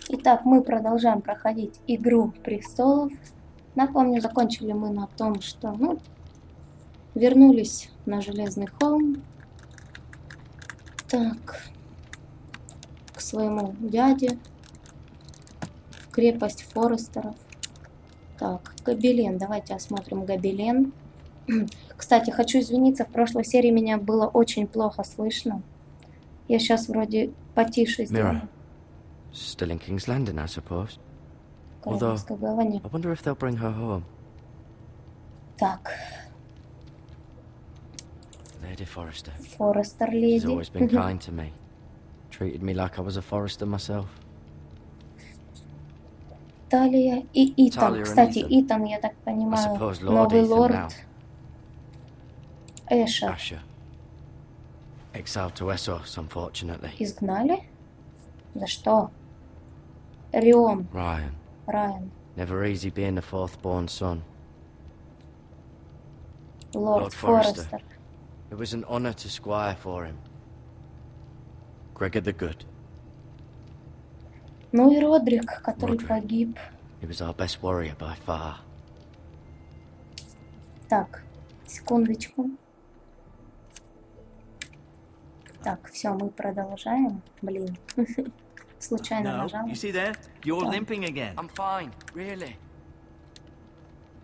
Итак, мы продолжаем проходить Игру престолов. Напомню, закончили мы на том, что, вернулись на Железный холм. Так, к своему дяде. В крепость Форестеров. Так, гобелен. Давайте осмотрим гобелен. Кстати, хочу извиниться, в прошлой серии меня было очень плохо слышно. Я сейчас вроде потише сделаю. Still in King's Landing, I suppose. Although, Королевское говорение. I wonder if they'll bring her home. Так. Lady Forrester. Форестер She's леди. always been kind to me. Treated me like I was a Forrester myself. Талия и Итан. Talia and Кстати, Ethan. Итан, я так I понимаю, suppose Lord новый Ethan лорд now. Эша. Asher. Exiled to Essos, unfortunately. Изгнали? За что? Рион. Ryan. Райан. Never easy being the fourth-born son. Лорд Форестер. It was an honor to squire for him. Gregor the Good. Ну и Родрик, который Родрик. погиб. He was our best warrior by far. Так, секундочку. Так, все, мы продолжаем. Блин, случайно No, нажала. you see there? You're Yeah. limping again. I'm fine, really.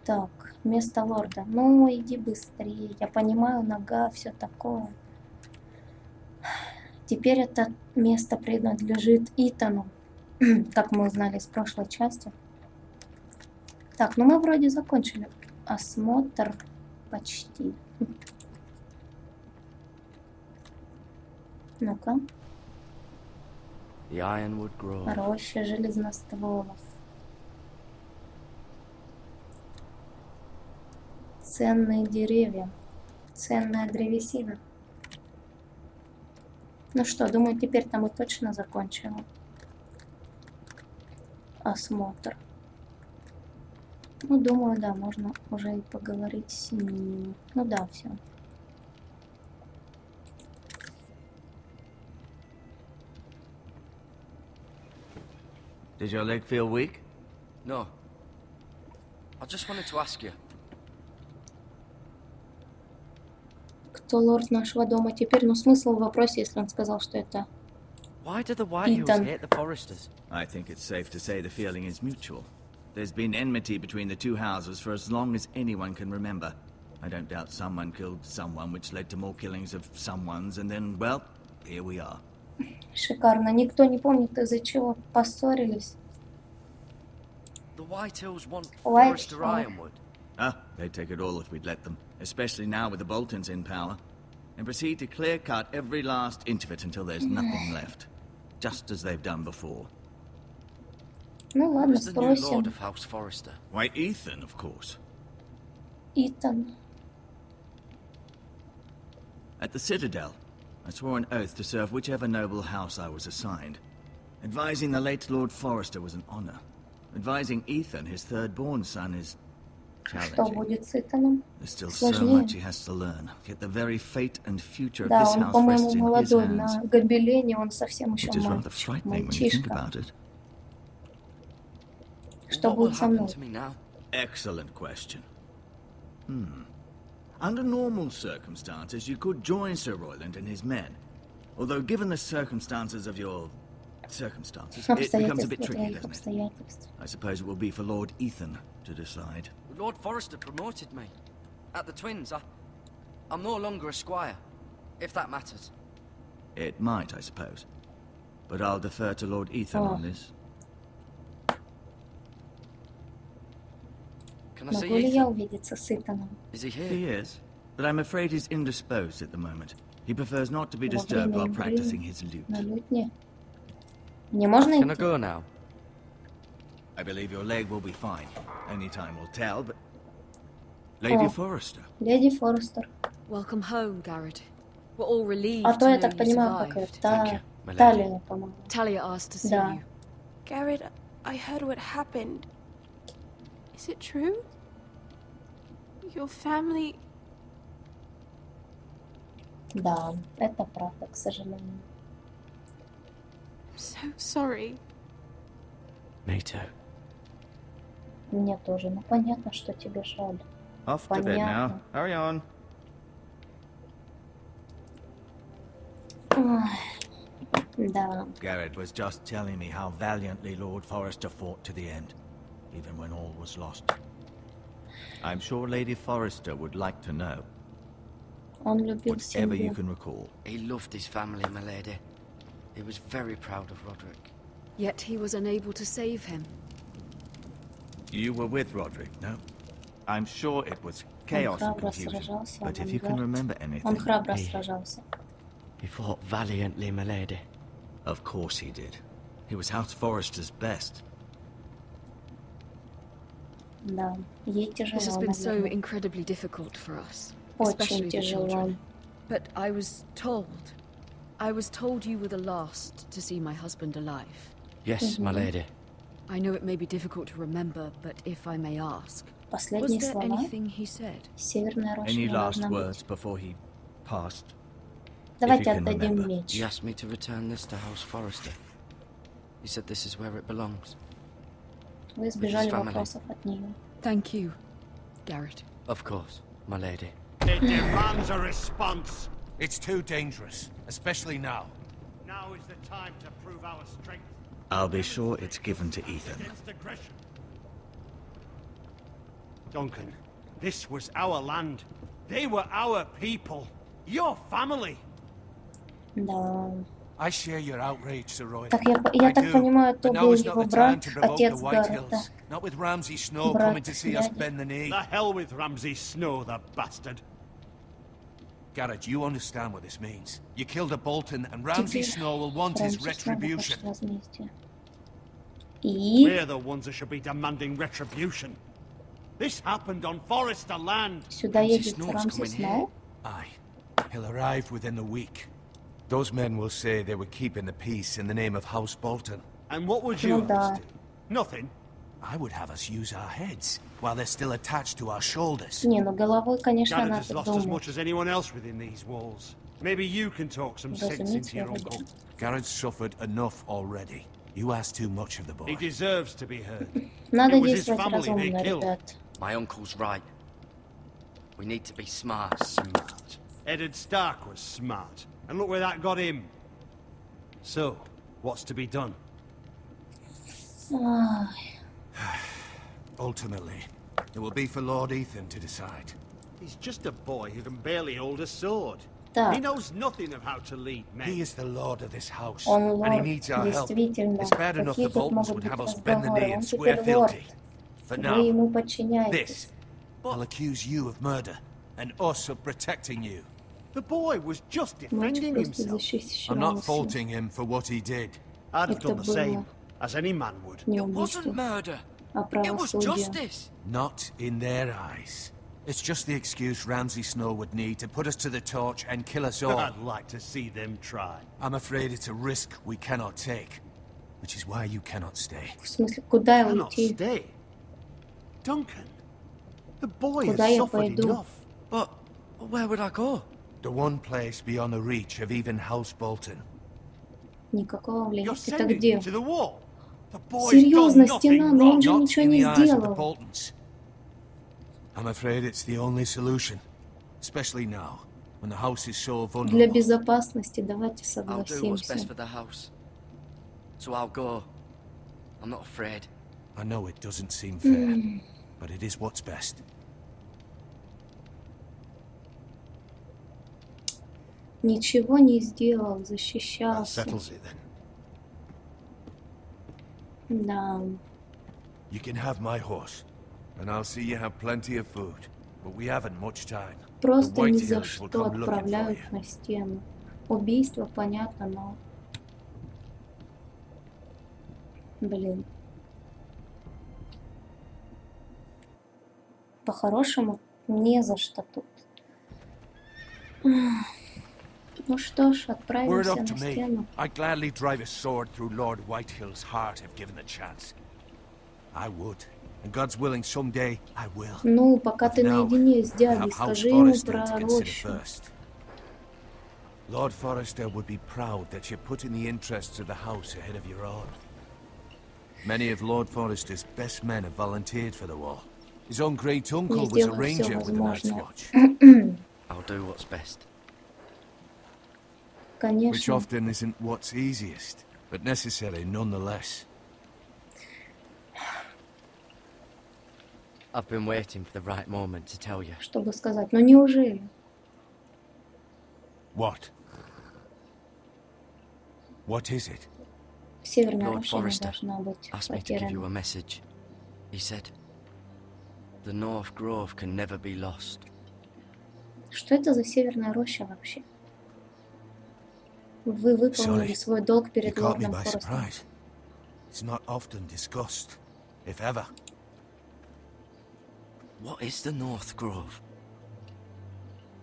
Так, место лорда. Ну, иди быстрее. Я понимаю, нога, все такое. Теперь это место принадлежит Итану, как мы узнали из прошлой части. Так, ну мы вроде закончили осмотр почти. Ну-ка, The Ironwood Grove. роща железностволов. Ценные деревья. Ценная древесина. Ну что, думаю, теперь-то мы точно закончим осмотр. Ну, думаю, да, можно уже и поговорить с ним. Ну да, все. Does your leg feel weak? No. I just wanted to ask you. Кто лорд нашего дома теперь? Ну, смысл в вопросе, если он сказал, что это... Why do the Whitehills Ethan. hate the Forresters? I think it's safe to say the feeling is mutual. There's been enmity between the two houses for as long as anyone can remember. I don't doubt someone killed someone, which led to more killings of someones, and then, well, here we are. Шикарно. Никто не помнит, из-за чего поссорились. The Whitehills want White- Forrester Ironwood. Ah, they'd take it all if we'd let them, especially now with the Boltons in power, and proceed to clear-cut every last inch of it until there's nothing left, just as they've done before. Ну ладно, Who's the new lord спросим. of House Forrester? Why, Ethan, of course. Итан. At the Citadel, I swore an oath to serve whichever noble house I was assigned. Advising the late Lord Forrester was an honor. Advising Ethan, his third-born son, is Что challenging. будет с Итаном? There's still so Сложнее. much he has to learn. Yet the very fate and future of Да, this он, house по-моему, rests in his молодой. hands. На гобелене он совсем еще Which is rather frightening when you think мальчишка. about it. Что What will будет со happen мной? to me now? Excellent question. Under normal circumstances, you could join Sir Royland and his men. Although, given the circumstances of your circumstances, it becomes a bit Обстоятельства tricky, твоих doesn't it? обстоятельств. I suppose it will be for Lord Ethan to decide. Lord Forrester promoted me. At the Twins, I'm no longer a squire, if that matters. It might, I suppose. But I'll defer to Lord Ethan on this. Can I see Могу ли я Ethan? увидеться с Итаном? Is he here? He is, but I'm afraid he's indisposed at the moment. He prefers not to be Во disturbed время while игры practicing his lute. на лютне. Мне можно Can I идти? go now? I believe your leg will be fine. Only time will tell, but... Lady Oh. Forrester. Леди Форестер. Welcome home, Garrett. We're all relieved А то to я know так you понимаю, как survived. Thank you, это my lady. Талия, по-моему. Talia asked to see Да. you. Garrett, I heard what happened. Is it true? Your family... Да, это правда, к сожалению. I'm so sorry. Me too. Мне тоже. Ну понятно, что тебе жаль. Off to bed now. Hurry on. Да. Garrett was just telling me how valiantly Lord Forrester fought to the end, even when all was lost. I'm sure Lady Forrester would like to know. Он любил Whatever you семью. can recall. He loved his family, my lady. He was very proud of Roderick. Yet he was unable to save him. You were with Roderick, no? I'm sure it was Он chaos and храбро confusion. сражался, But if you can remember Он anything... храбро Hey. сражался. He fought valiantly, my lady. Of course he did. He was House Forrester's best. Да. Ей This has тяжело, been so наверное. incredibly difficult for us, Очень especially the тяжело. children. But I was told you were the last to see my husband alive. Yes, my lady. I know it may be difficult to remember, but if I may ask, was Последние there слова. anything he said? Северная роща Any не last должна words быть. before he passed? Давайте you can отдадим remember. меч. He asked me to return this to House Forrester. He said this is where it belongs. Вы избежали family. вопросов от нее. Thank you, Garrett. Of course, my lady. It demands a response. It's too dangerous, especially now. Now is the time to prove our strength I'll be sure it's given to Ethan. against aggression. Duncan, this was our land. They were our people. Your family. Да. I share your outrage, Sir Roy. Так, я так понимаю, то But now был is not его the time брат, to provoke отец the White Гаррета. Hills. Not with Ramsay Snow Брат coming to see us дяди. bend the knee. The hell with Ramsay Snow, the bastard. Garrett, you understand what this means. You killed a Bolton, and Ramsay Теперь Snow will want his Рамзи снова retribution. хочет возмездия. И... We're the ones that should be demanding retribution. This happened on Forrester land. Сюда Рамзи едет Сноу's Рамзи coming Сноу. Aye. He'll arrive within the week. Those men will say they were keeping the peace in the name of House Bolton. And what would you Ну have да. us do? Nothing. I would have us use our heads, while they're still attached to our shoulders. Не, ну головой, конечно, Garrett надо has lost as думать. much as anyone else within these walls. Maybe you can talk some sense into your uncle. Garrett's suffered enough already. You ask too much of the boy. He deserves to be heard. Надо It was his действовать family they разумно, killed. ребят. My uncle's right. We need to be smart. Smart. Eddard Stark was smart. And look where that got him. So, what's to be done? Ай, Ultimately, it will be for Lord Ethan to decide. He's just a boy who can barely hold a sword. Так. He knows nothing of how to lead men. He is the lord of this house, Он and he лорд, needs our help. действительно. It's bad enough Какие the тут Boltons могут would быть have us bend the разговоры? knee Он and swear теперь лорд. fealty. For Вы now, ему подчиняетесь. this, I'll accuse you of murder, and us of protecting you. The boy was just Мать defending просто himself. I'm not защищался. faulting him for what he did. I'd have Это done the same, было as any man would. не It wasn't убийство, murder. а It was правосудие. justice. Not in their eyes. It's just the excuse Ramsay Snow would need to put us to the torch and kill us all. I'd like to see them try. I'm afraid it's a risk we cannot take, which is why you cannot stay. В смысле, куда Cannot уйти? stay. Duncan, the boy Куда has я suffered пойду? enough. But where would I go? The one place beyond the reach of even House Bolton. Никакого влияния. You're Это sending где? him to the wall. The boy's Серьезно, done стена, nothing но он wrong. же Not ничего in не the eyes of the сделал. Boltons. I'm afraid it's the only solution, especially now, when the house is so Для vulnerable. безопасности давайте I'll do what's best согласимся. for the house. So I'll go. I'm not afraid. I know it doesn't seem fair, but it is what's best. Ничего не сделал, That защищался. settles it then. Да. You can have my horse, and I'll see you have plenty of food, but we haven't much time. Просто The White ни за Hills will что come looking for отправляют you. на стену. Убийство, понятно, но... Блин. По-хорошему, не за что тут. Ну что ж, Were it отправимся up to на me, стену. I'd gladly drive a sword through Lord Whitehill's heart if given the chance. I would, and God's willing, someday I will. Ну, пока ты Now, наедине с I дядей, have House скажи ему Forrester про to consider рощу. first. Lord Forrester would be proud that you're putting the interests of the house ahead of your own. Many of Lord Forrester's best men have volunteered for the war. His own great uncle Я was a сделаю все ranger with the Night's возможное. Watch. I'll do what's best. Which Конечно. often isn't what's easiest, but necessary nonetheless. I've been waiting for the right moment to tell you. Чтобы сказать, ну неужели? What? What is it? Северная Lord Роща не Forrester должна быть asked me to give you a потеряна. message. He said, the North Grove can never be lost. Что это за Северная Роща вообще? Вы выполнили Sorry, свой долг You перед caught me лордом by Форестом. surprise. It's not often discussed, if ever. What is the North Grove?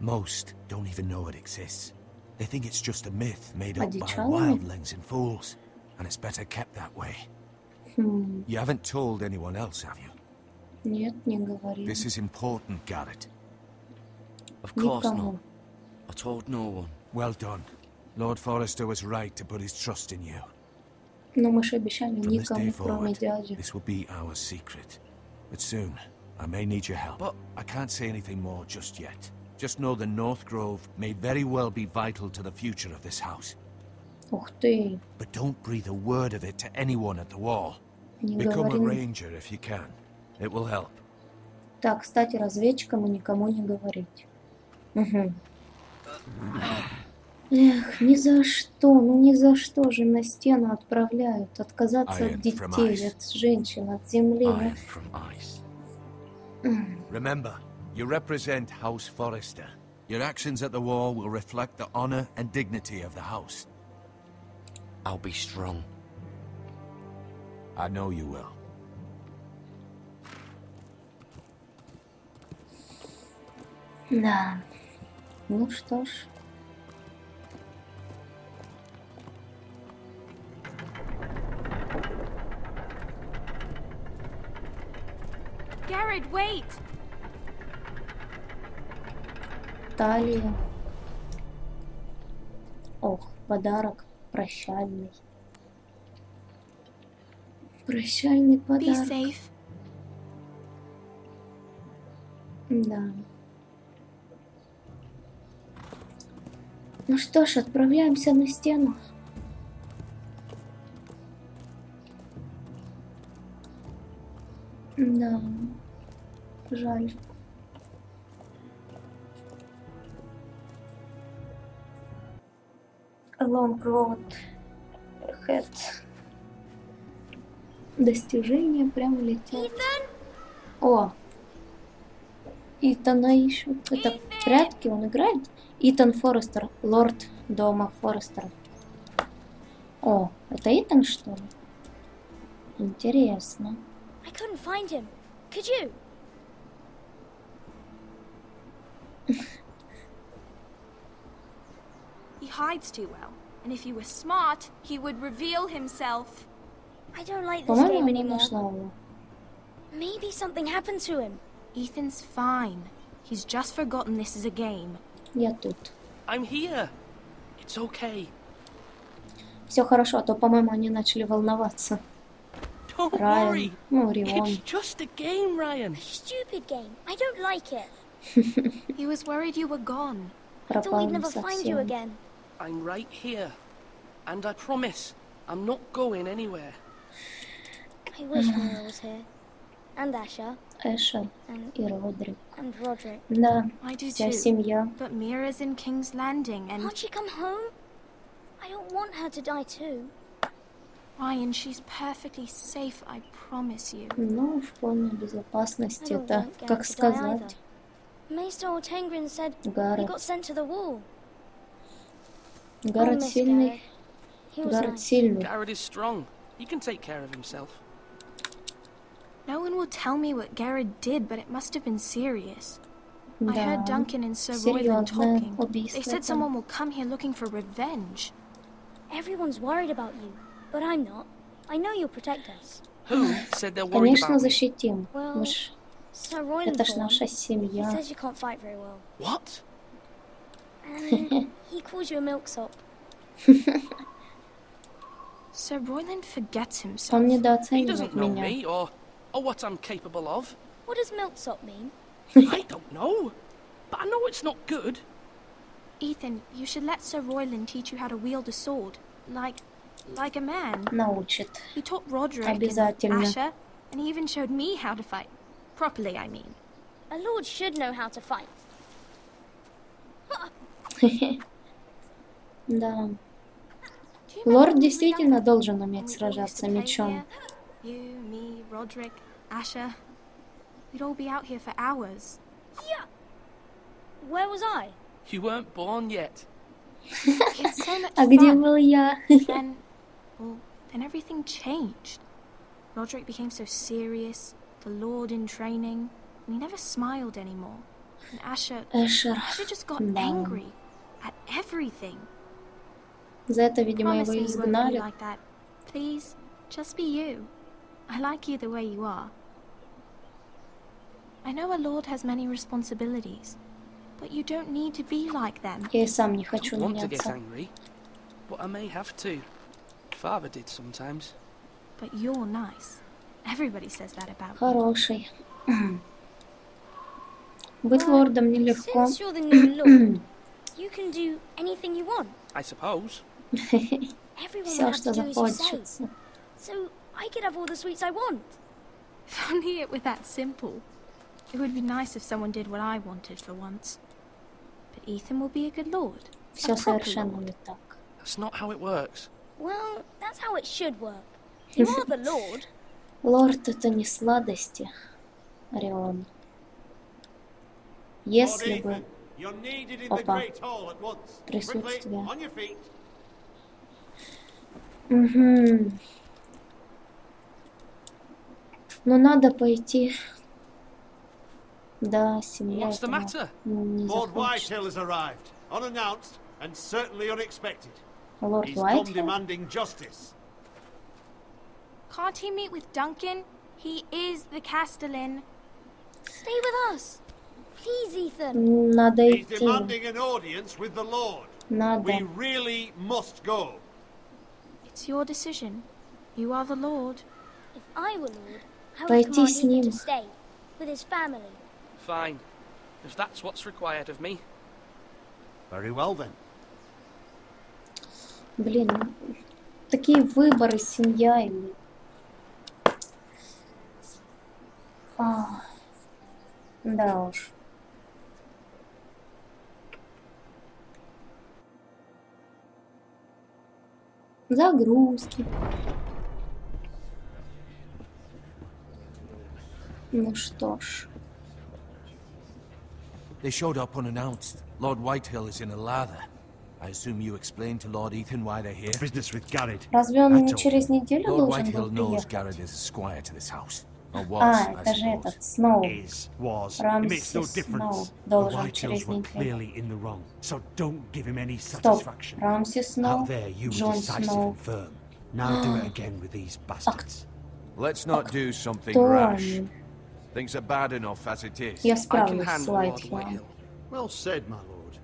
Most don't even know it exists. They think it's just a myth made up by Одичалыми? wildlings and fools, and it's better kept that way. Хм, You haven't told anyone else, have you? нет, не говори. This is important, Garrett. Of course not. Никому. I told no one. Well done. Lord Forrester was right to put his trust in you. Но мы же обещали From this day никому, кроме forward, дяди. this will be our secret. But soon, I may need your help. But- I can't say anything more just yet. Just know the North Grove may very well be vital to the future of this house. Ух ты, But don't breathe a word of it to anyone at the wall. не Become a говори. ranger if you can. It will help. Так, кстати, разведчикам и никому не говорить. Угу. Эх, ни за что, ну ни за что же на стену отправляют. Отказаться Iron от from детей, ice. от женщин, от земли. Ну, Iron from ice. Remember, you represent House Forrester. Your actions at the wall will reflect the honor and dignity of the house. I'll be strong. I know you will. да. Ну что ж. Garrett, wait! Талия. Ох, подарок прощальный. Прощальный Be подарок. safe. Да. Ну что ж, отправляемся на стену. Да. Жаль. A long road ahead. Достижения прямо летят. О! Итана ищут. Это прятки он играет? Итан Форестер, лорд дома Форестеров. О, это Итан, что ли? Интересно. I couldn't find him. Could you? He hides too well. And if he were smart, he would reveal himself. I don't like this По-моему, game я не anymore. нашла его. Maybe something happened to him. Ethan's fine. He's just forgotten this is a game. Я тут. I'm here. It's okay. Все хорошо, а то, по-моему, они начали волноваться. Don't Райан, worry. ну, Рион. It's just a game, Ryan. Stupid game. I don't like it. He was worried you were gone. I thought Пропал we'd never find you совсем. again. I'm right here. And I promise, I'm not going anywhere. I wish Mira was here. And Asher. Эшер And, и Родрик. and Roderick. Да, I do вся too. семья. But Mira's in King's Landing and Can't she come home? I don't want her to die too. Ryan, she's perfectly safe, I promise you. Ну, в полной I безопасности. don't Это, want как Garrett to die either. сказать, Maester Ortengrin said he Гаррет. got sent to the wall. Гаррет miss сильный. Garrett. He was Гаррет nice. сильный. Garrett is strong. He can take care of himself. No one will tell me what Garrett did, but it must have been serious. I Да. heard Duncan and Sir Royland Серьезное talking. убийство. They said там. someone will come here looking for revenge. Everyone's worried about you, but I'm not. I know you'll protect us. Who said they're worried Конечно, about me? защитим. Well, Мы ж- Sir Royland Это ж for one. наша He семья. says you can't fight very well. What? And he calls you a milksop. Sir Royland forgets himself. Он He недооценивает doesn't know меня. me or what I'm capable of. What does milksop mean? I don't know, but I know it's not good. Ethan, you should let Sir Royland teach you how to wield a sword, like a man. Научит. He taught Roderick and Обязательно. Asher, and he even showed me how to fight. Properly, I mean. A lord should know how to fight. Да. Do you remember Лорд when we were действительно younger? должен When уметь we all used сражаться to play мечом. here? You, me, Roderick, Asher. We'd all be out here for hours. Where was I? You weren't born yet. It's so much А где fun. был я? Then everything changed. Roderick became so serious, the Lord in training, and he never smiled anymore. And Asher Эшер. just got Да. angry at everything. За это, видимо, Promise его me you won't be изгнали. like that. Please, just be you. I like you the way you are. I know a lord has many responsibilities, but you don't need to be like them. Я и сам не I хочу don't want to get меняться. angry, but I may have to. Father did sometimes. But you're nice. Everybody says that about you. Хороший. Быть лордом нелегко. Since you're the new lord, you can do anything you want. I suppose. Everyone will Все, have что to do as you say. захочется. So I could have all the sweets I want. If only it were that simple. It would be nice if someone did what I wanted for once. But Ethan will be a good lord. Все A proper совершенно lord. не так. That's not how it works. Well, that's how it should work. You are the lord. Лорд — это не сладости, Орион. Если бы You're needed in the Опа. great hall at once. Присутствие. Quickly, on your feet. Угу. Но надо пойти. Да, семья What's the этого matter? не Lord захочет. Whitehill has arrived, unannounced and certainly unexpected. Лорд He's come Уайтхилл? demanding justice. Can't he meet with Duncan? He is the Castellan. Stay with us. Please, Ethan. Надо He's идти. demanding an audience with the Lord. Надо. We really must go. It's your decision. You are the lord. If I were lord, I would Пойти command с Ethan ним. to stay with his family. Fine. If that's what's required of me. Very well then. Блин, такие выборы, семья или... Да уж. Загрузки. Ну что ж. They showed up unannounced. Lord Whitehill is in a lather. I assume you explained to Lord Ethan why they're here? Business with Garrett. Разве он не That's all. через неделю Lord должен Whitehill был knows приехать? Garrett is a squire to this house. Or was, А, I это же suppose. этот, Сноу. Is, was, it makes no Рамсис difference. Сноу The должен Whitehills через were неделю. clearly in the wrong, so don't give him any Стоп. satisfaction. Рамсис Сноу, Out there you were Джон decisive Сноу. and firm. Now do it again with these bastards. Let's not do something Кто rash. они? Things are bad enough as it is. Я I can справлюсь с handle Lord Уайтхиллом. Whitehill. Well said, my lord.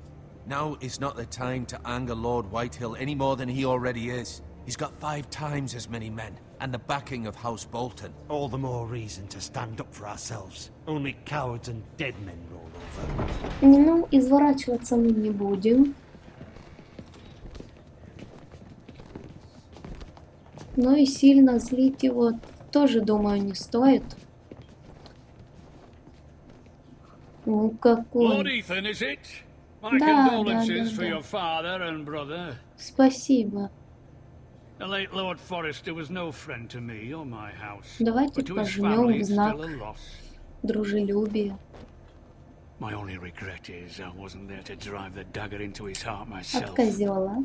Now is not the time to anger Lord Whitehill any more than he already is. He's got 5 times as many men, and the backing of House Bolton. All the more reason to stand up for ourselves. Only cowards and dead men roll over. Ну, изворачиваться мы не будем. Ну и сильно злить его тоже, думаю, не стоит. Ну, Lord какой. Ethan, is it? My Да, condolences да, for да. your father and brother. Спасибо. The late Lord Forrester was no friend to me or my house. Давайте But to his пожмем family, в it's знак still a loss. дружелюбия. My only regret is I wasn't there to drive the dagger into his heart myself. От козела.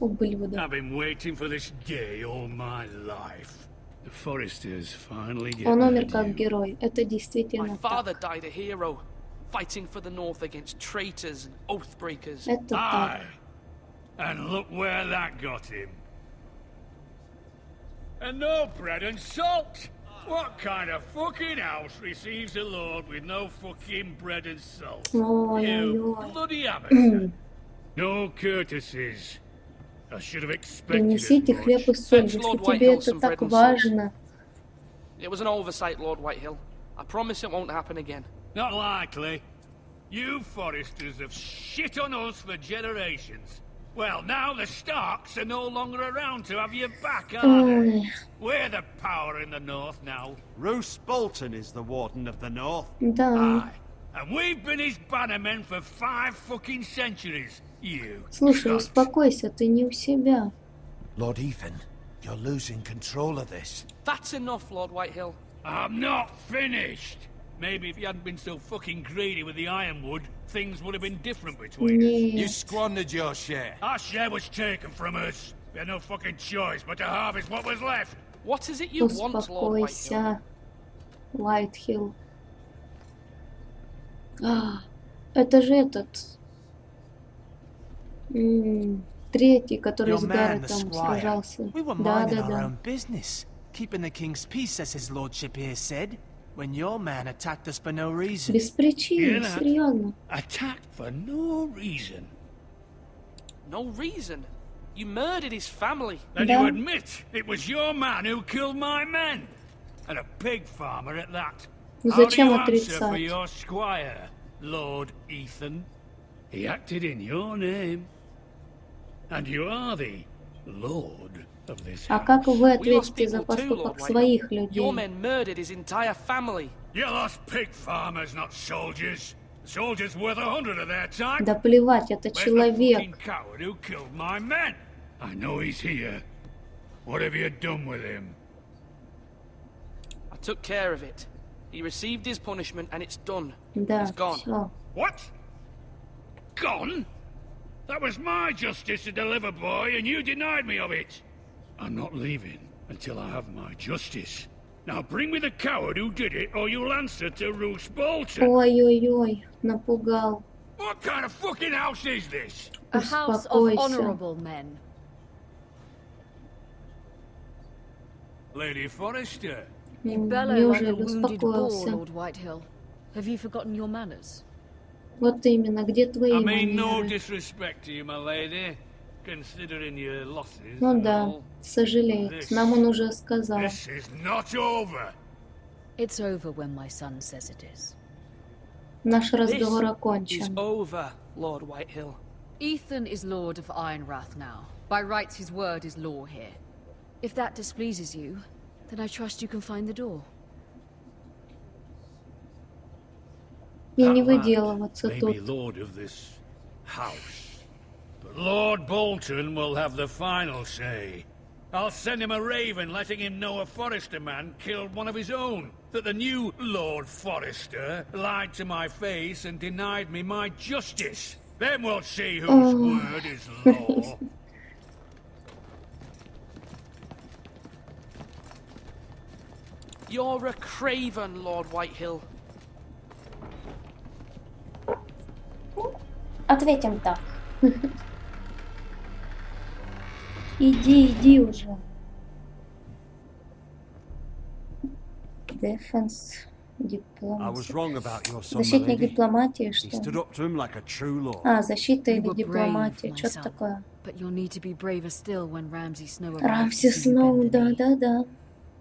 Ублюдок. I've been waiting for this day all my life. The Forresters finally get Он умер their как due. герой. Это My действительно father так. died a hero, fighting for the North against traitors and oath breakers. Это так. Aye. And look where that got him. And no bread and salt! What kind of fucking house receives a lord with no fucking bread and salt? You Ой-ой-ой. bloody amateur. No courtesies. I should have expected Принесите as хлеб и much. соль, Fetch если Lord тебе Whitehill это some так bread and важно. It was an oversight, Lord Whitehill. I promise it won't happen again. Not likely. You Foresters have shit on us for generations. Well, now the Starks are no longer around to have your back, are they? We're the power in the north now. Roose Bolton is the Warden of the North. Да. Aye. And we've been his bannermen for 5 fucking centuries. You. Слушай, cunts. успокойся, ты не у себя. Lord Ethan, you're losing control of this. That's enough, Lord Whitehill. I'm not finished. Maybe if you hadn't been so fucking greedy with the ironwood, things would have been different between us. You Нет. squandered your share. Our share was taken from us. We had no fucking choice but to harvest what was left. What is it you want, Lord Whitehill? Успокойся, Whitehill. Это же этот... третий, который Your с man, the Гарретом squire. сражался. We were Да, minding да, our да. own business, keeping the king's peace, as his lordship here said, when your man attacked us for no reason. Без причины, Yeah. серьезно. Attacked for no reason. No reason. You murdered his family. Then Да. you admit it was your man who killed my men. And a pig farmer at that. Ну How do зачем you answer for отрицать? your squire, Lord Ethan? He acted in your name. And you are the Lord of this А house. как вы We lost ответите за people too, Lord поступок Whitehill. своих Your людей? men murdered his entire family. You lost pig farmers, not soldiers. Soldiers worth 100 of their time. Да плевать, это Where's the человек. fucking coward who killed my men? I know he's here. What have you done with him? I took care of it. He received his punishment and it's done. Да, He's gone. всё. What? Gone? That was my justice to deliver, boy, and you denied me of it. I'm not leaving until I have my justice. Now bring me the coward who did it, or you'll answer to Roose Bolton. Ой-ой-ой, напугал. What kind of fucking house is this? A house of Успокойся. honorable men. Lady Forrester. You bellow like a Неужели wounded boar, успокоился? Lord Whitehill. Have you forgotten your manners? Вот именно, где твои I mean no манеры? disrespect to you, my lady, considering your losses Ну and да, all. сожалеет. Нам он уже сказал. This is not over. It's over when my son says it is. Наш This разговор is окончен. over, Lord Whitehill. Ethan is Lord of Ironrath now. By rights, his word is law here. If that displeases you, then I trust you can find the door. И не That lad выделываться may тут. be lord of this house, but Lord Bolton will have the final say. I'll send him a raven letting him know a Forrester man killed one of his own. That the new Lord Forrester lied to my face and denied me my justice. Then we'll see whose word is law. You're a craven, Lord Whitehill. Ответим так. Иди уже. Defense, I was wrong about your son, my защитник lady. дипломатии, He что stood ли? up to him like a true lord. А, защита You или were brave, дипломатия, my что-то son. такое. But you'll need to be braver still when Ramsay Snow arrives Рамси to see you Сноу, bend the knee. да-да-да.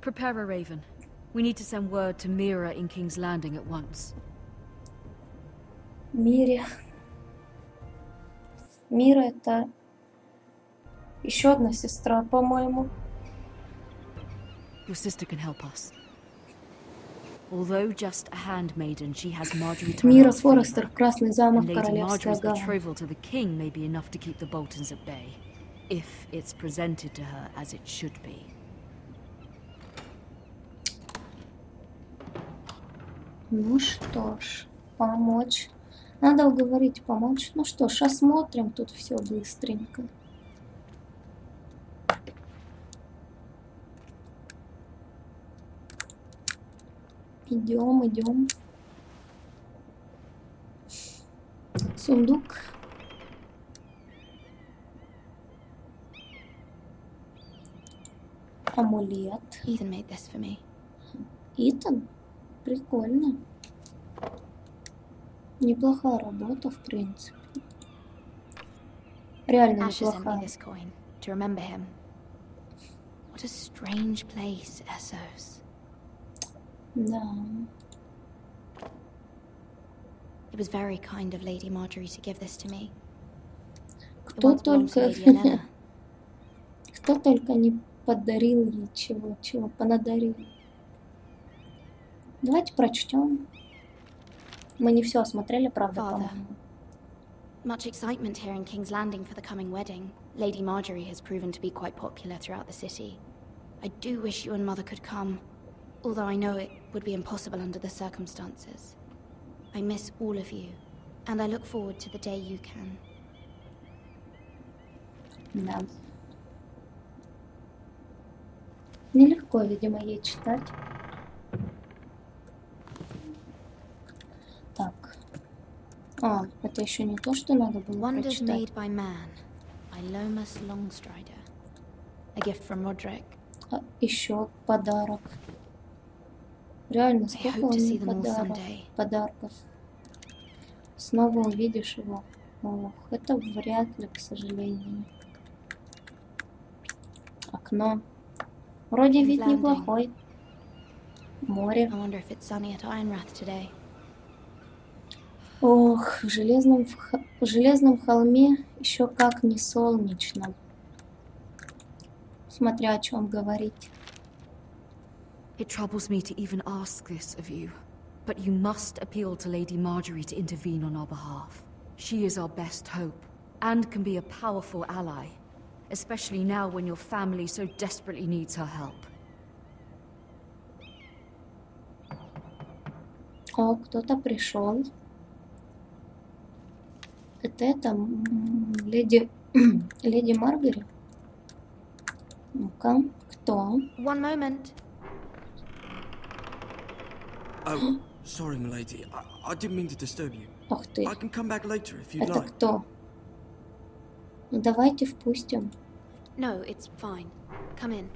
Prepare a raven. We need to send word to Mira in King's Landing at once. Мире. Мира это еще одна сестра, по-моему. Your sister can help us. Although just a handmaiden, she has Marjorie Мира Tyrell's Форестер, favor. Красный замок, And Lady Королевская Marjorie's гавань. betrothal to the king may be enough to keep the Boltons at bay, if it's presented to her as it should be. Ну что ж, помочь. Надо уговорить помочь. Ну что ж, осмотрим тут все быстренько. Идем, идем. Сундук. Амулет. Ethan made this for me. Итан? Прикольно. Неплохая работа, в принципе. Реально Asher sent me неплохая. this coin. to remember him. What a strange place, Essos. Да. It was very kind of Lady Marjorie to give this to me. Кто только не подарил ей чего понадарил. Давайте прочтем. Мы не все осмотрели, правда, по-моему. Much excitement here in King's Landing for the coming wedding. Lady Marjorie has proven to be quite popular throughout the city. I do wish you and Mother could come, although I know it would be impossible under the circumstances. I miss all of you, and I look forward to the day you can. Да. Нелегко, видимо, ей читать. Так. А, это еще не то, что надо было прочитать. А, еще подарок. Реально, сколько у него подарков. Снова увидишь его. Ох, это вряд ли, к сожалению. Окно. Вроде вид неплохой. Море. Ох, в железном холме еще как не солнечно. Смотря о чем говорить. It troubles me to even ask this of you, but you must appeal to Lady Marjorie to intervene on our behalf. She is our best hope, and can be a powerful ally, especially now when your family so desperately needs her help. О, кто-то пришел. Это леди Маргари. Ну-ка, кто? One moment. Oh, sorry, milady. I didn't mean to disturb you. Ах ты. I can come back later if you'd Это like. кто? Ну, давайте впустим. No, it's fine. Come in.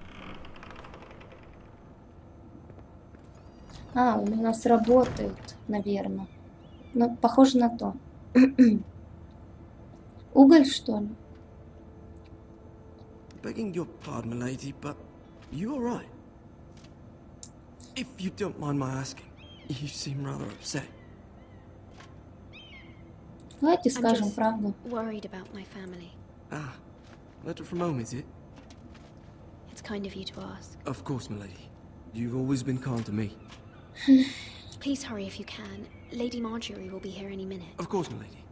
А, он у нас работает, наверное. Ну, похоже на то. Уголь, что ли? Begging your pardon, milady, but you all right? If you don't mind my asking, you seem rather upset. Давайте скажем правду. Worried about my family. Ah, letter from home, is it? It's kind of you to ask. Of course, milady. You've always been kind to me. Please hurry if you can. Lady Marjorie will be here any minute. Of course, milady.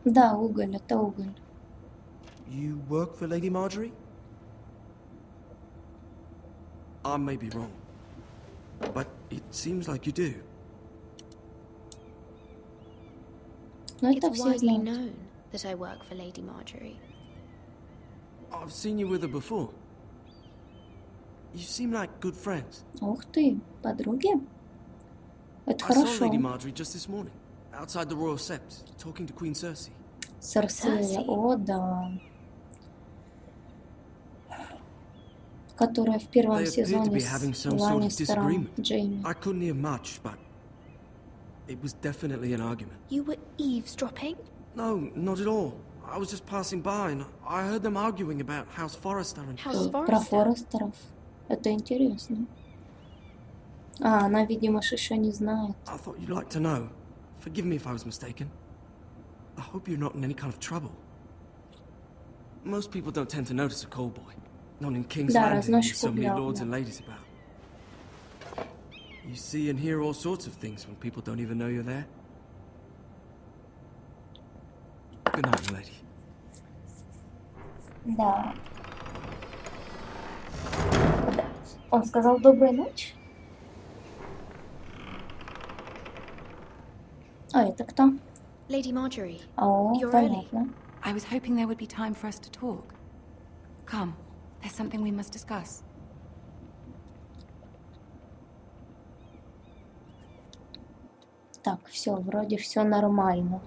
Да, уголь, это уголь. You work for Lady Marjorie? I may be wrong, but it seems like you do. It's widely known that I work for Lady Marjorie. I've seen you with her before. You seem like good friends. Ух ты, подруги? Это I saw хорошо. Lady Marjorie just this morning, outside the royal sept, talking to Queen Cersei. Cersei, о да. Которая в первом сезоне с Ланнистером Джейми. I couldn't hear much, but it was definitely an argument. You were eavesdropping? No, not at all. I was just passing by and I heard them arguing about House Forrester and... Про Форестеров. Это интересно. А, она, видимо, еще не знает. I thought you'd like to know. Forgive me if I was mistaken. I hope you're not in any kind of trouble. Most people don't tend to notice a call boy. Not in King's Landing with so many lords and ladies about. You see and hear all sorts of things when people don't even know you're there. Good night, lady. Да. Он сказал доброй ночи? А это кто? Lady Marjorie. О, You're понятно. I was hoping there would be time for us to talk. Come, there's something we must discuss. Так, все, вроде все нормально.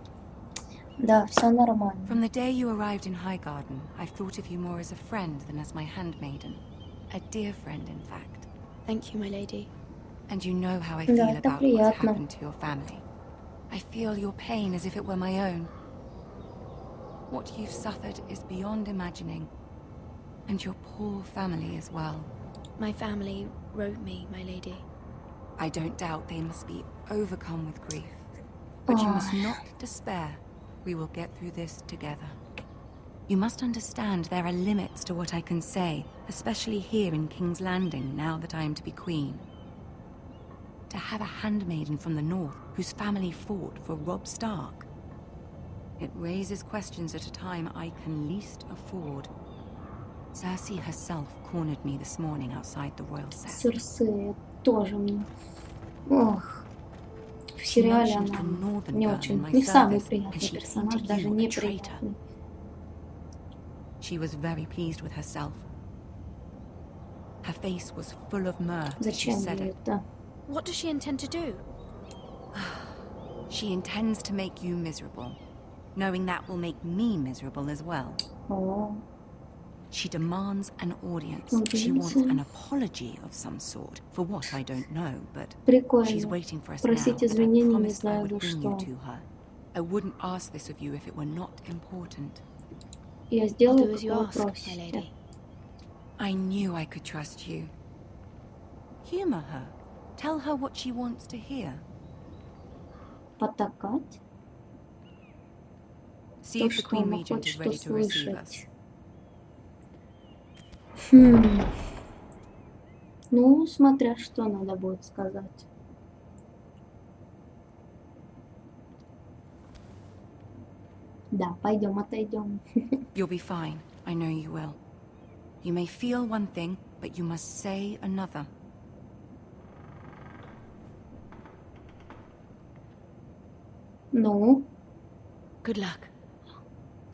Да, все нормально. From the day you arrived in Highgarden, I've thought of you more as a friend than as my handmaiden. A dear friend, in fact. Thank you, my lady. And you know how I feel about what's happened to your family. I feel your pain as if it were my own. What you've suffered is beyond imagining. And your poor family as well. My family wrote me, my lady. I don't doubt they must be overcome with grief. But you must not despair. We will get through this together. You must understand there are limits to what I can say, especially here in King's Landing, now that I am to be queen. To have a handmaiden from the north whose family fought for Robb Stark. It raises questions at a time I can least afford. Cersei herself cornered me this morning outside the royal set. Cersei тоже мне. Ох. В сериале она не очень, не самый приятный персонаж, даже не приятный. She was very pleased with herself. Her face was full of mirth as she said it. What does she intend to do? She intends to make you miserable, knowing that will make me miserable as well. Oh. She demands an audience. She wants an apology of some sort, for what I don't know, but she's waiting for us now, and I promised I would bring you to her. I wouldn't ask this of you if it were not important. Я сделаю, как вы просите. I knew I could trust you. Humor her. Tell her what she wants to hear. Потакать? See if the Queen Regent is ready to receive us. Ну, смотря что надо будет сказать. Да, пойдем, отойдем. You'll be fine. I know you will. You may feel one thing, but you must say another. Ну? Good luck.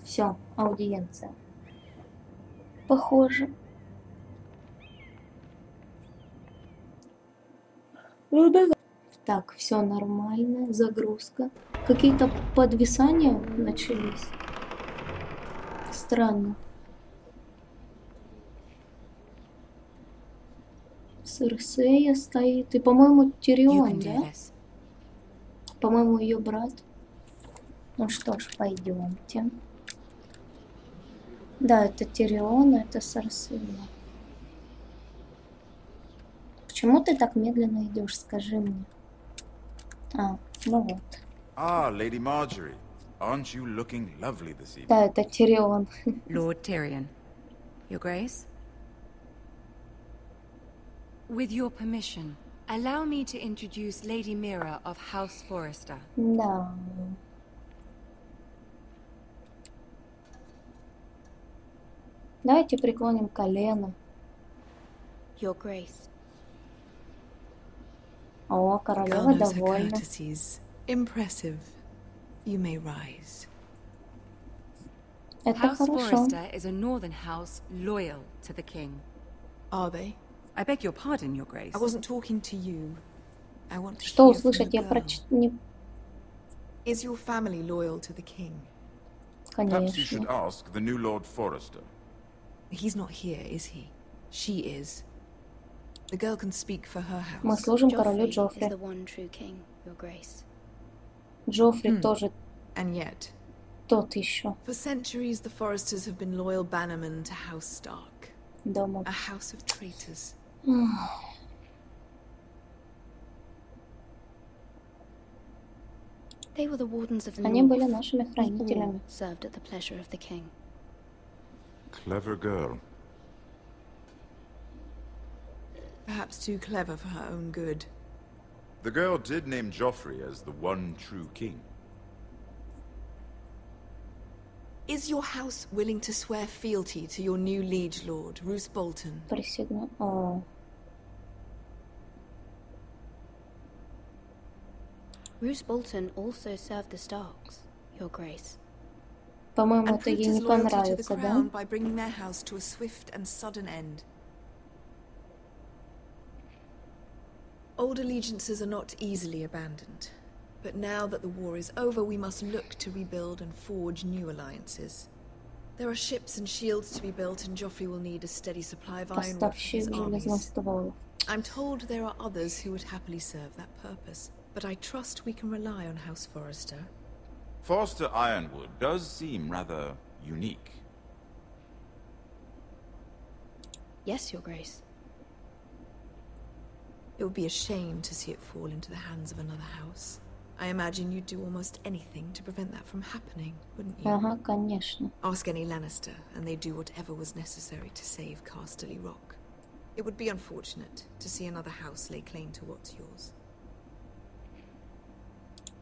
Все, аудиенция. Похоже. Ну да. Так, все нормально. Загрузка. Какие-то подвисания начались. Странно. Серсея стоит. И, по-моему, Тирион, да? По-моему, ее брат. Ну что ж, пойдемте. Да, это Тирион, это Серсея. Почему ты так медленно идешь, скажи мне? А, ну вот. Ah, Lady Marjorie. Aren't you looking lovely this evening? Да, это Тирион. Lord Tyrion. Your Grace? With your permission, allow me to introduce Lady Mira of House Forrester. Да. Давайте преклоним колено. Your Grace. О, королева довольна. Impressive. You may rise. Это House хорошо. Forrester is a northern house loyal to the king. Are they? I beg your pardon, Your Grace. I wasn't talking to you. I want to Что hear from услышать? the Я girl. Is your family loyal to the king? Perhaps you should Конечно. ask the new Lord Forrester. He's not here, is he? She is. The girl can speak for her house. Мы служим королю Joffrey is Джоффри. the one true king, Your Grace. Джоффри тоже And yet, тот еще. for centuries the Forresters have been loyal bannermen to House Stark. Дома. A house of traitors. They were the wardens of the Они North. были нашими We хранителями. all served at the pleasure of the king. Clever girl. Perhaps too clever for her own good. The girl did name Joffrey as the one true king. Is your house willing to swear fealty to your new liege lord, Roose Bolton? Присягну. О, Roose Bolton also served the Starks, Your Grace. по-моему, And это ей proved his не loyalty to the понравится, да? crown by bringing their house to a swift and sudden end. Old allegiances are not easily abandoned. But now that the war is over, we must look to rebuild and forge new alliances. There are ships and shields to be built, and Joffrey will need a steady supply of ironwood for his Поставщик armies. железностволов. I'm told there are others who would happily serve that purpose, but I trust we can rely on House Forrester. Forster Ironwood does seem rather unique. Yes, Your Grace. It would be a shame to see it fall into the hands of another house. I imagine you'd do almost anything to prevent that from happening, wouldn't you? Ага, конечно. Ask any Lannister, and they'd do whatever was necessary to save Casterly Rock. It would be unfortunate to see another house lay claim to what's yours.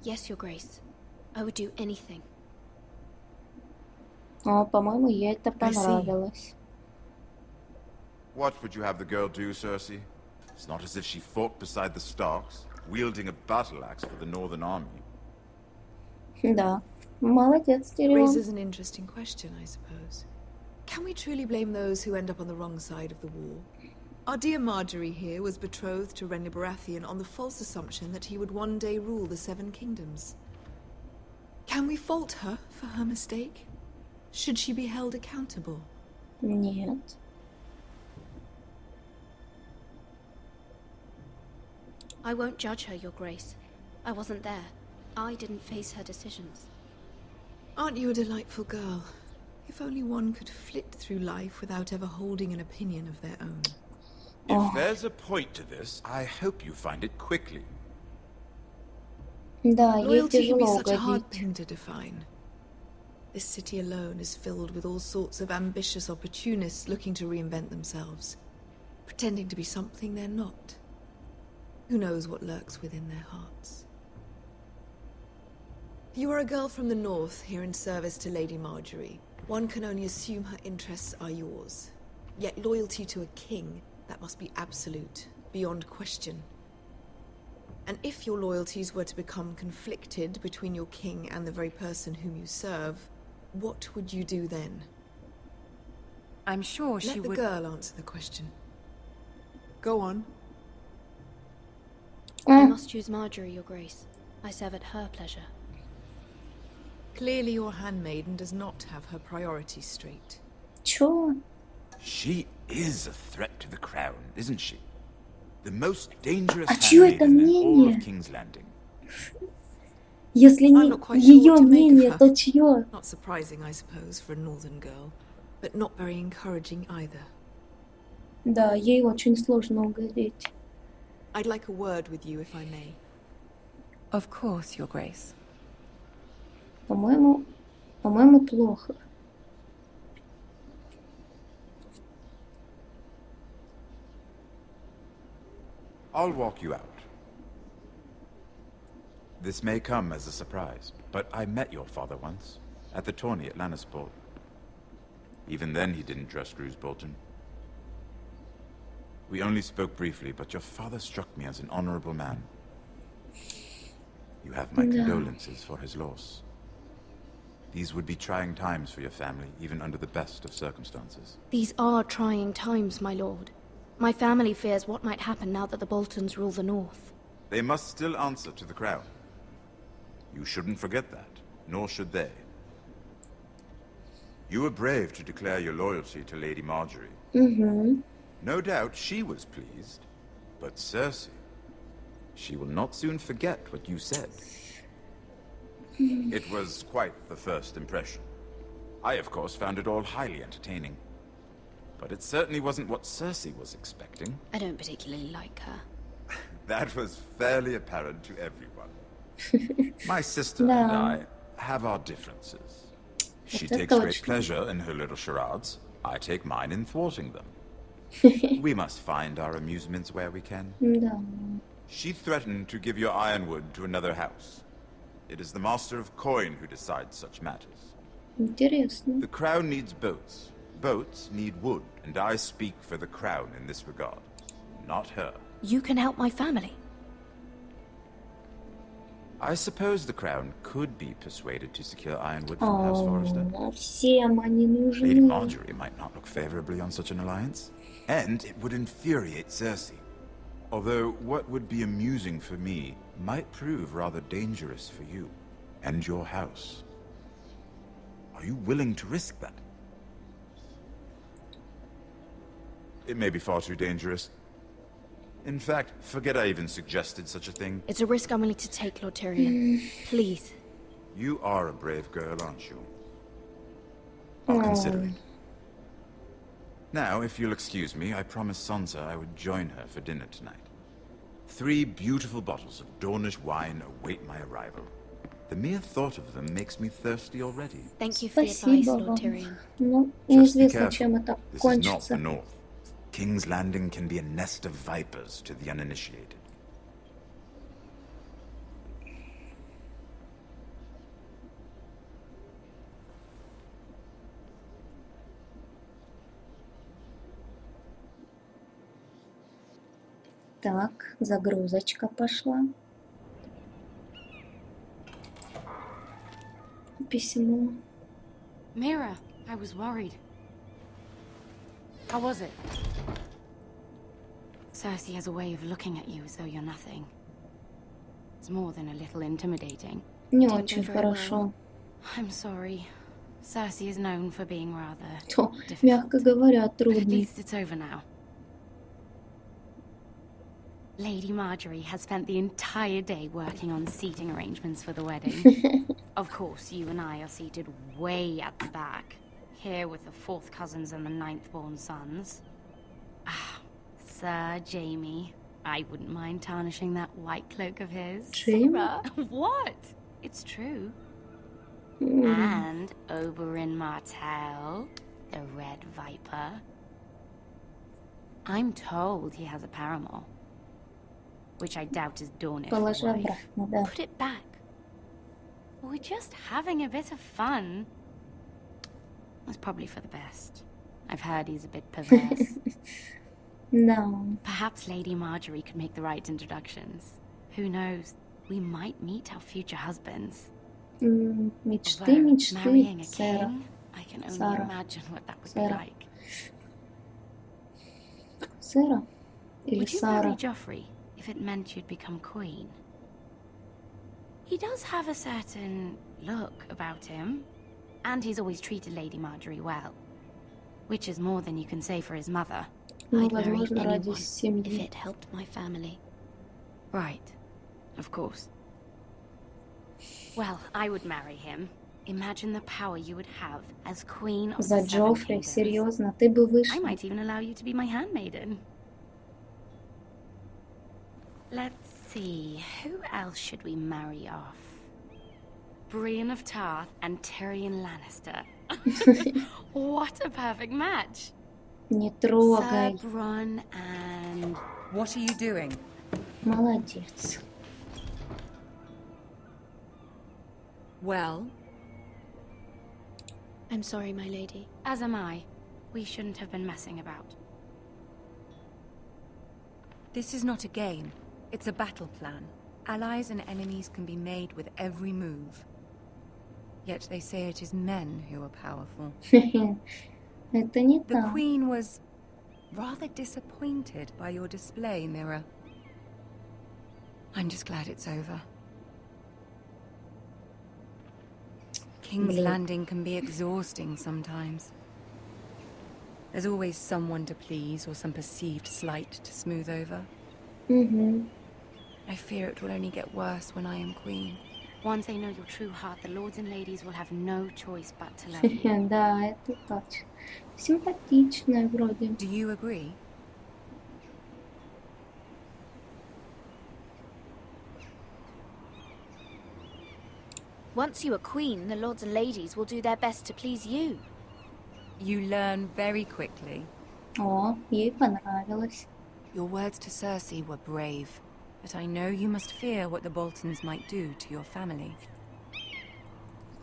Yes, Your Grace. I would do anything. О, по-моему, ей это понравилось. What would you have the girl do, Cersei? It's not as if she fought beside the Starks, wielding a battle axe for the Northern Army. Да, молодец, Tyrion. Raises an interesting question, I suppose. Can we truly blame those who end up on the wrong side of the war? Our dear Marjorie here was betrothed to Renly Baratheon on the false assumption that he would one day rule the Seven Kingdoms. Can we fault her for her mistake? Should she be held accountable? Нет. I won't judge her, Your Grace. I wasn't there. I didn't face her decisions. Aren't you a delightful girl? If only one could flit through life without ever holding an opinion of their own. If there's a point to this, I hope you find it quickly. Да, ей Loyalty can be тяжело such a hard угодить. thing to define. This city alone is filled with all sorts of ambitious opportunists looking to reinvent themselves, pretending to be something they're not. Who knows what lurks within their hearts? You are a girl from the north, here in service to Lady Marjorie. One can only assume her interests are yours. Yet loyalty to a king, that must be absolute, beyond question. And if your loyalties were to become conflicted between your king and the very person whom you serve, what would you do then? I'm sure she would... Let the girl answer the question. Go on. I must choose Marjorie, Your Grace. I serve at her pleasure. Clearly your handmaiden does not have her priorities straight. Чё? She is a threat to the crown, isn't she? The most dangerous чьё это handmaiden in all мнение? of King's Landing. Если не ее мнение, то чье? Not surprising, I suppose, for a northern girl, but not very encouraging either. Да, ей очень сложно угодить. I'd like a word with you, if I may. Of course, Your Grace. По-моему, плохо. I'll walk you out. This may come as a surprise, but I met your father once, at the tourney at Lannisport. Even then he didn't trust Roose Bolton. We only spoke briefly, but your father struck me as an honorable man. You have my condolences for his loss. These would be trying times for your family, even under the best of circumstances. These are trying times, my lord. My family fears what might happen now that the Boltons rule the north. They must still answer to the crown. You shouldn't forget that, nor should they. You were brave to declare your loyalty to Lady Marjorie. Угу. No doubt she was pleased, but Cersei, she will not soon forget what you said. It was quite the first impression. I, of course, found it all highly entertaining. But it certainly wasn't what Cersei was expecting. I don't particularly like her. That was fairly apparent to everyone. My sister and I have our differences. She takes great pleasure in her little charades. I take mine in thwarting them. We must find our amusements where we can. Да. She threatened to give your ironwood to another house. It is the Master of Coin who decides such matters. Интересно. The crown needs boats. Boats need wood, and I speak for the crown in this regard, not her. You can help my family. I suppose the crown could be persuaded to secure ironwood from House Forrester. Всем они нужны. Lady Marjorie might not look favorably on such an alliance, and it would infuriate Cersei. Although what would be amusing for me might prove rather dangerous for you and your house. Are you willing to risk that? It may be far too dangerous. In fact, forget I even suggested such a thing. It's a risk I'm willing to take, Lord Tyrion. Please. You are a brave girl, aren't you? I'll consider it. Now, if you'll excuse me, I promised Sansa I would join her for dinner tonight. 3 beautiful bottles of Dornish wine await my arrival. The mere thought of them makes me thirsty already. Thank you for the advice, Спасибо Lord вам. Tyrion. Ну, Just be неизвестно, careful. чем это This is not the кончится. North. King's Landing can be a nest of vipers to the uninitiated. Так, загрузочка пошла. Письмо. Mira, I was worried. How was it? Cersei has a way of looking at you as though you're nothing. It's more than a little intimidating. Не очень хорошо. I'm sorry. Cersei is known for being rather То, difficult. мягко говоря, But at трудно. least it's over now. Lady Marjorie has spent the entire day working on seating arrangements for the wedding. Of course, you and I are seated way at the back, here with the 4th cousins and the 9th-born sons. Ah, Sir Jaime. I wouldn't mind tarnishing that white cloak of his. Jaime? What? It's true. And Oberyn Martell, the Red Viper. I'm told he has a paramour. Which I doubt is Dornish Положи wife. обратно, да. Put it back. We're just having a bit of fun. That's probably for the best. I've heard he's a bit perverse. No. Perhaps Lady Marjorie could make the right introductions. Who knows? We might meet our future husbands. Мечты, Marrying мечты, a Сара. king, I can only Сара. imagine what that would be Сара. like. Сара или Would you marry Сара? Joffrey if it meant you'd become queen? He does have a certain look about him, and he's always treated Lady Marjorie well, which is more than you can say for his mother. Ну, I'd marry возможно, ради anyone if семьи. it helped my family. Right, of course. Well, I would marry him. Imagine the power you would have as queen of За the Seven Джоффри, Kingdoms. серьезно, ты бы I вышла? might even allow you to be my handmaiden. Let's see, who else should we marry off? Brienne of Tarth and Tyrion Lannister. What a perfect match! Не Sir трогай. Bronn and... What are you doing? Молодец. Well? I'm sorry, my lady. As am I. We shouldn't have been messing about. This is not a game. It's a battle plan. Allies and enemies can be made with every move. Yet they say it is men who are powerful. Это не The так. Queen was rather disappointed by your display, Mira. I'm just glad it's over. King's Bleh. Landing can be exhausting sometimes. There's always someone to please or some perceived slight to smooth over. I fear it will only get worse when I am queen. Once they know your true heart, the lords and ladies will have no choice but to love you. Да, это точно. Симпатичная вроде. Do you agree? Once you are queen, the lords and ladies will do their best to please you. You learn very quickly. О, ей понравилось. Your words to Cersei were brave, but I know you must fear what the Boltons might do to your family.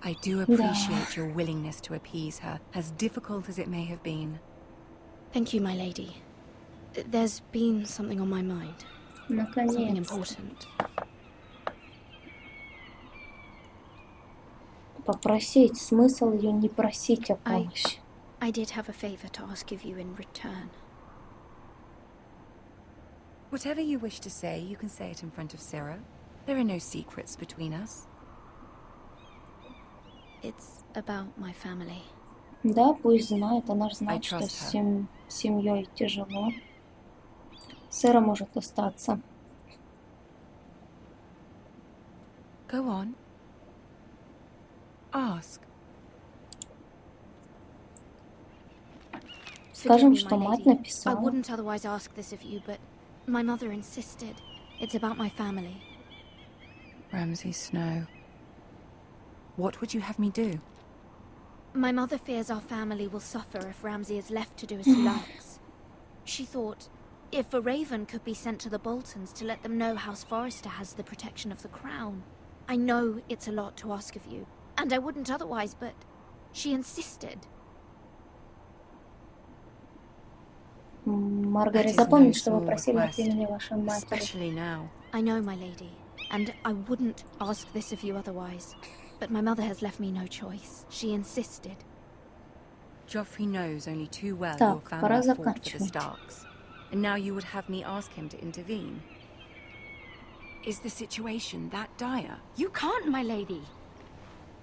I do appreciate your willingness to appease her, as difficult as it may have been. Thank you, my lady. There's been something on my mind. Something Наконец. important. Попросить. Смысл ее не просить о помощи. I did have a favor to ask of you in return. Whatever you wish to say, you can say it in front of Sarah. There are no secrets between us. It's about my family. Да, пусть знает. Она же знает, что trust с семьей тяжело. Сэра может остаться. Go on. Ask. Скажем, что мать I написала. wouldn't otherwise ask this of you, but my mother insisted. It's about my family. Ramsay Snow. What would you have me do? My mother fears our family will suffer if Ramsay is left to do as he likes. She thought, if a raven could be sent to the Boltons to let them know House Forrester has the protection of the crown. I know it's a lot to ask of you, and I wouldn't otherwise, but she insisted. Маргарет, запомните, что вы просили от имени вашей матери. I know, my lady, and I wouldn't ask this of you otherwise. But my mother has left me no choice. She insisted. Joffrey knows only too well Так, your пора family fought for the заканчивать. Starks. And now you would have me ask him to intervene. Is the situation that dire? You can't, my lady.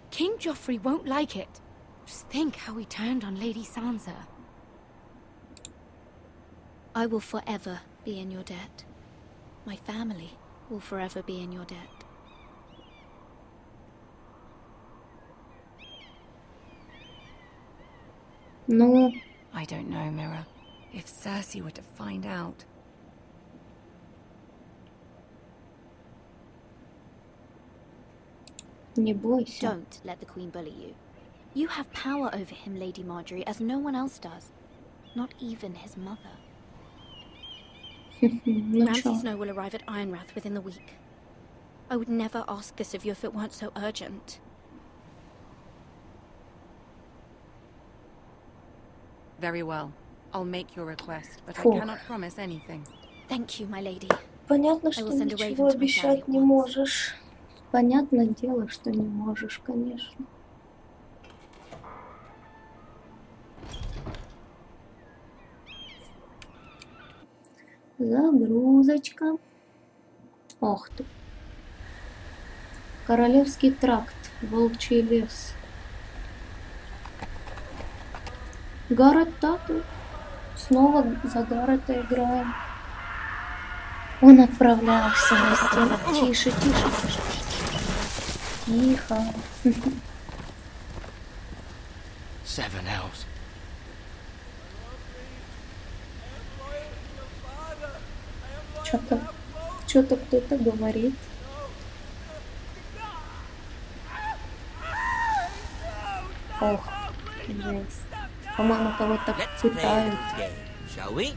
King Joffrey won't like it. Just think how he turned on Lady Sansa. I will forever be in your debt. My family will forever be in your debt. Ну, I don't know, Mira. If Cersei were to find out. не бойся. Don't let the Queen bully you. You have power over him, Lady Marjorie, as no one else does. Not even his mother. Ramsay Snow will arrive at Ironrath within the week. I would never ask this of you if it weren't so urgent. Very well. I'll make your request, but I cannot promise anything. Thank you, my lady. Понятно, что ничего обещать не можешь. Понятное дело, что не можешь, конечно. Загрузочка. Ох ты. Королевский тракт. Волчий лес. Гаррет Тату. Снова за Гаррета играем. Он отправлялся на стену. Тише, тише, тише. Тихо. Seven hells. Что-то кто-то говорит. Ох, жесть. По-моему, кого-то пытают. Shall we?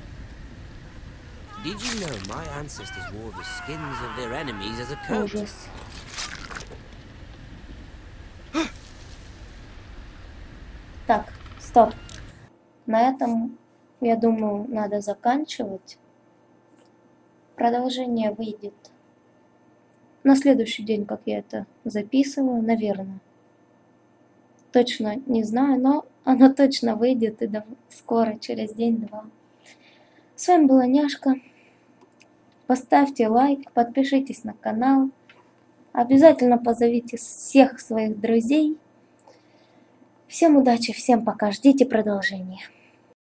Did you know my ancestors wore the skins of their enemies as a coat? Ужас. Так, стоп. На этом, я думаю, надо заканчивать. Продолжение выйдет на следующий день, как я это записываю, наверное. Точно не знаю, но оно точно выйдет и скоро, через день-два. С вами была Няшка. Поставьте лайк, подпишитесь на канал. Обязательно позовите всех своих друзей. Всем удачи, всем пока. Ждите продолжения.